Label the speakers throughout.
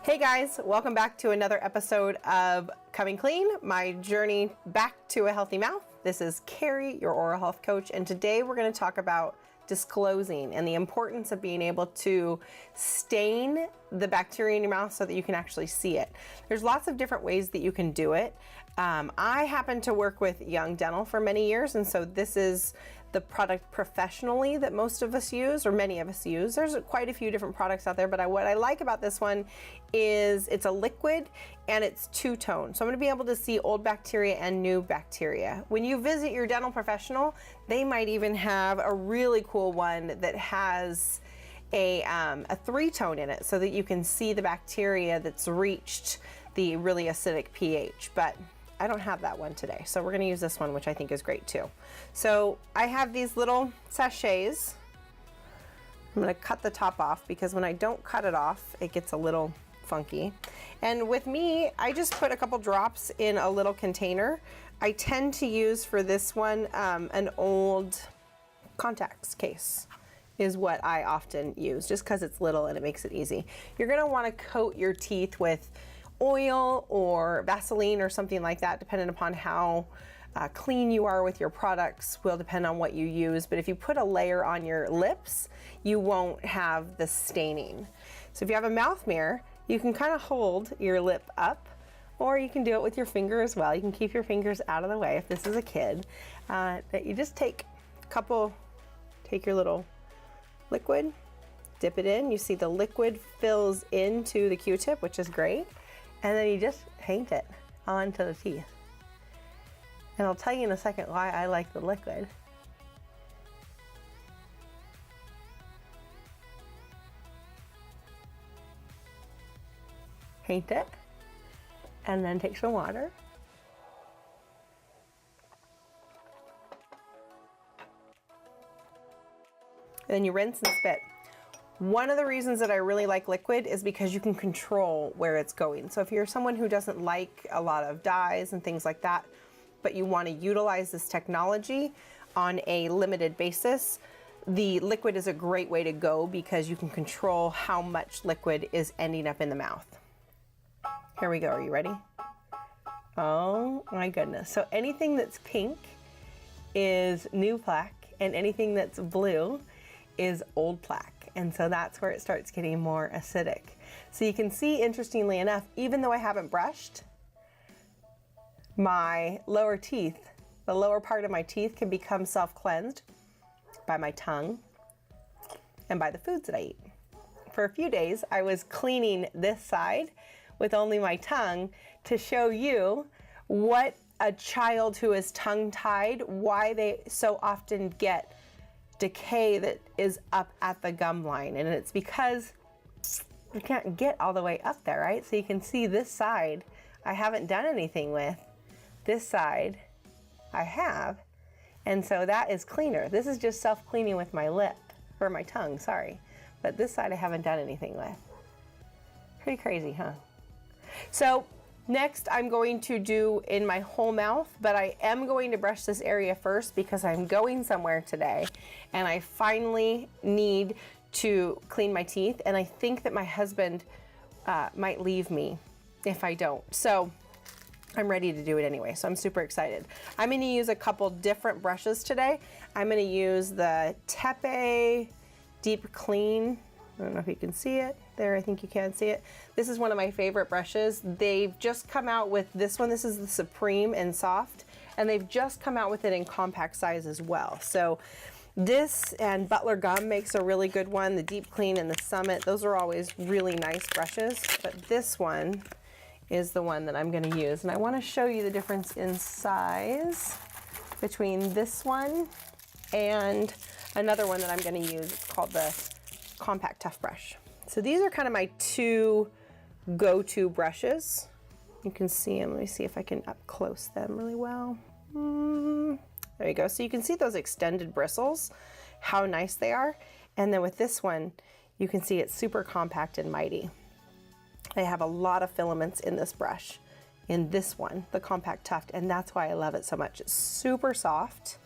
Speaker 1: Hey guys, welcome back to another episode of Coming Clean, my journey back to a healthy mouth. This is Carrie, your oral health coach, and today we're going to talk about disclosing and the importance of being able to stain the bacteria in your mouth so that you can actually see it. There's lots of different ways that you can do it. I happen to work with Young Dental for many years, and so this is the product professionally that most of us use, or many of us use. There's quite a few different products out there, but what I like about this one is it's a liquid and it's two-tone. So I'm gonna be able to see old bacteria and new bacteria. When you visit your dental professional, they might even have a really cool one that has a three-tone in it so that you can see the bacteria that's reached the really acidic pH. But I don't have that one today, so we're gonna use this one, which I think is great too. So I have these little sachets. I'm gonna cut the top off because when I don't cut it off, it gets a little funky. And with me, I just put a couple drops in a little container. I tend to use for this one an old contacts case is what I often use, just because it's little and it makes it easy. You're gonna wanna coat your teeth with oil or Vaseline or something like that, depending upon how clean you are with your products will depend on what you use. But if you put a layer on your lips, you won't have the staining. So if you have a mouth mirror, you can kind of hold your lip up, or you can do it with your finger as well. You can keep your fingers out of the way if this is a kid. You just take your little liquid, dip it in. You see the liquid fills into the Q-tip, which is great. And then you just paint it onto the teeth. And I'll tell you in a second why I like the liquid. Paint it, and then take some water. And then you rinse and spit. One of the reasons that I really like liquid is because you can control where it's going. So if you're someone who doesn't like a lot of dyes and things like that, but you want to utilize this technology on a limited basis, the liquid is a great way to go because you can control how much liquid is ending up in the mouth. Here we go, are you ready? Oh my goodness. So anything that's pink is new plaque, and anything that's blue is old plaque. And so that's where it starts getting more acidic. So you can see, interestingly enough, even though I haven't brushed, my lower teeth, the lower part of my teeth can become self-cleansed by my tongue and by the foods that I eat. For a few days, I was cleaning this side with only my tongue to show you what a child who is tongue-tied, why they so often get decay that is up at the gum line. And it's because you can't get all the way up there, right? So you can see this side I haven't done anything with. This side I have. And so that is cleaner. This is just self-cleaning with my lip, or my tongue, sorry. But this side I haven't done anything with. Pretty crazy, huh? So next I'm going to do in my whole mouth, but I am going to brush this area first because I'm going somewhere today and I finally need to clean my teeth, and I think that my husband might leave me if I don't. So I'm ready to do it anyway, so I'm super excited. I'm gonna use a couple different brushes today. I'm gonna use the TePe Deep Clean. I don't know if you can see it. There, I think you can see it. This is one of my favorite brushes. They've just come out with this one. This is the Supreme and Soft, and they've just come out with it in compact size as well. So this and Butler Gum makes a really good one. The Deep Clean and the Summit, those are always really nice brushes, but this one is the one that I'm gonna use. And I wanna show you the difference in size between this one and another one that I'm gonna use. It's called the Compact Tuft Brush. So these are kind of my two go-to brushes. You can see them. Let me see if I can up close them really well. There you go. So you can see those extended bristles, how nice they are. And then with this one, you can see it's super compact and mighty. I have a lot of filaments in this brush, in this one, the Compact Tuft, and that's why I love it so much. It's super soft,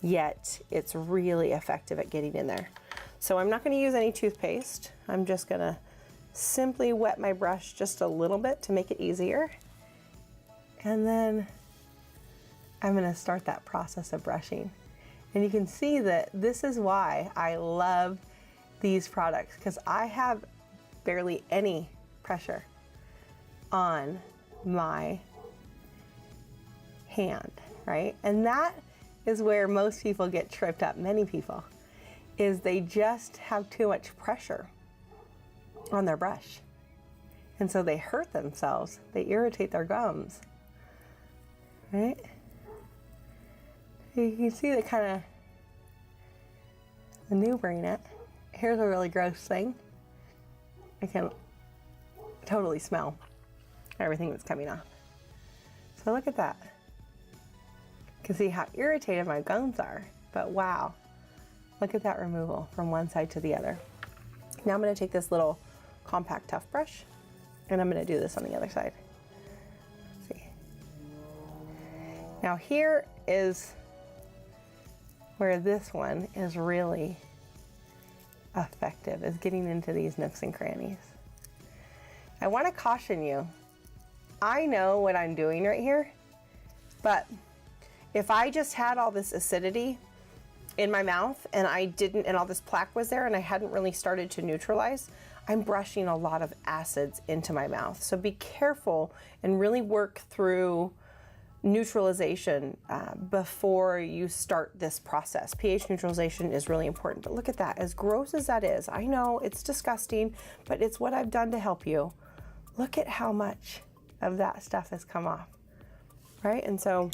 Speaker 1: yet it's really effective at getting in there. So I'm not going to use any toothpaste. I'm just going to simply wet my brush just a little bit to make it easier. And then I'm gonna start that process of brushing. And you can see that this is why I love these products, because I have barely any pressure on my hand, right? And that is where most people get tripped up, many people, is they just have too much pressure on their brush. And so they hurt themselves, they irritate their gums, right? You can see the kind of maneuvering it. Here's a really gross thing. I can totally smell everything that's coming off. So look at that. You can see how irritated my gums are, but wow, look at that removal from one side to the other. Now I'm going to take this little compact Tuft brush and I'm going to do this on the other side. Let's see. Now here is where this one is really effective, is getting into these nooks and crannies. I want to caution you, I know what I'm doing right here, but if I just had all this acidity in my mouth and all this plaque was there and I hadn't really started to neutralize, I'm brushing a lot of acids into my mouth. So be careful and really work through neutralization before you start this process. pH neutralization is really important, but look at that. As gross as that is, I know it's disgusting, but it's what I've done to help you. Look at how much of that stuff has come off, right? And so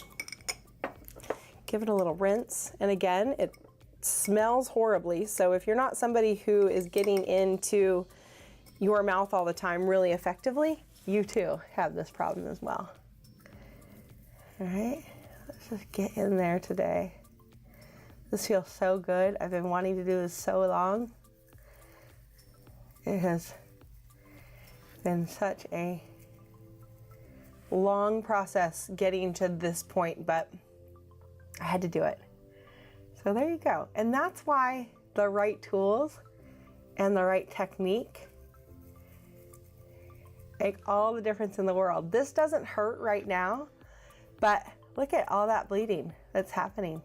Speaker 1: give it a little rinse. And again, it smells horribly. So if you're not somebody who is getting into your mouth all the time really effectively, you too have this problem as well. All right, let's just get in there today. This feels so good. I've been wanting to do this so long. It has been such a long process getting to this point, but I had to do it. So there you go. And that's why the right tools and the right technique make all the difference in the world. This doesn't hurt right now, but look at all that bleeding that's happening.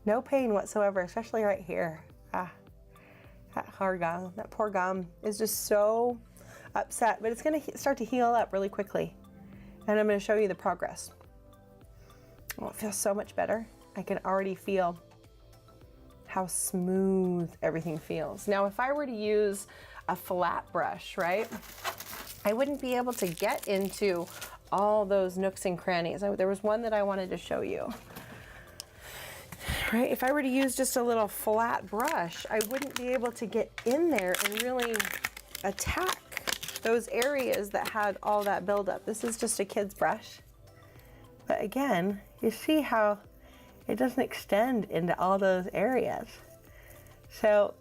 Speaker 1: No pain whatsoever, especially right here. That hard gum, that poor gum is just so upset, but it's gonna start to heal up really quickly. And I'm gonna show you the progress. Oh, it feels so much better. I can already feel how smooth everything feels. Now, if I were to use a flat brush, right, I wouldn't be able to get into all those nooks and crannies. There was one that I wanted to show you. Right, if I were to use just a little flat brush, I wouldn't be able to get in there and really attack those areas that had all that buildup. This is just a kid's brush. But again, you see how it doesn't extend into all those areas. So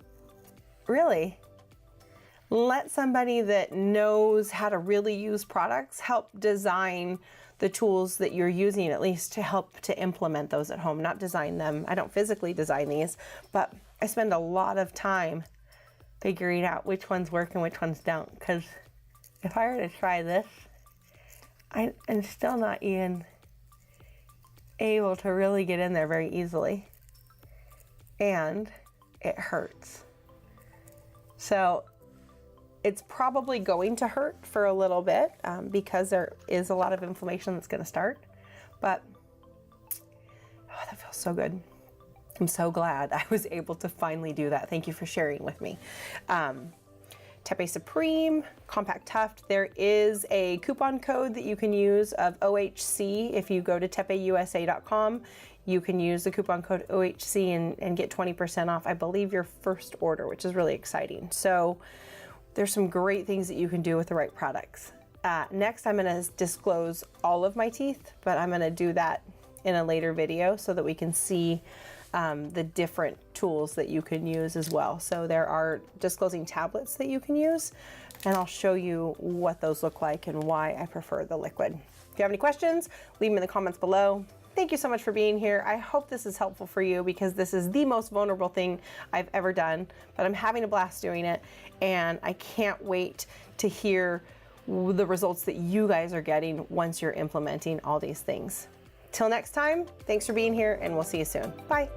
Speaker 1: really, let somebody that knows how to really use products help design the tools that you're using, at least to help to implement those at home, not design them. I don't physically design these, but I spend a lot of time figuring out which ones work and which ones don't. Because if I were to try this, I'm still not even able to really get in there very easily. And it hurts. So it's probably going to hurt for a little bit because there is a lot of inflammation that's going to start. But oh, that feels so good. I'm so glad I was able to finally do that. Thank you for sharing with me. TePe Supreme, Compact Tuft. There is a coupon code that you can use of OHC. If you go to tepeusa.com, you can use the coupon code OHC and get 20% off, I believe, your first order, which is really exciting. So there's some great things that you can do with the right products. Next, I'm going to disclose all of my teeth, but I'm going to do that in a later video so that we can see the different tools that you can use as well. So there are disclosing tablets that you can use, and I'll show you what those look like and why I prefer the liquid. If you have any questions, leave them in the comments below. thank you so much for being here. I hope this is helpful for you because this is the most vulnerable thing I've ever done, but I'm having a blast doing it, and I can't wait to hear the results that you guys are getting once you're implementing all these things. Till next time, thanks for being here, and we'll see you soon. Bye.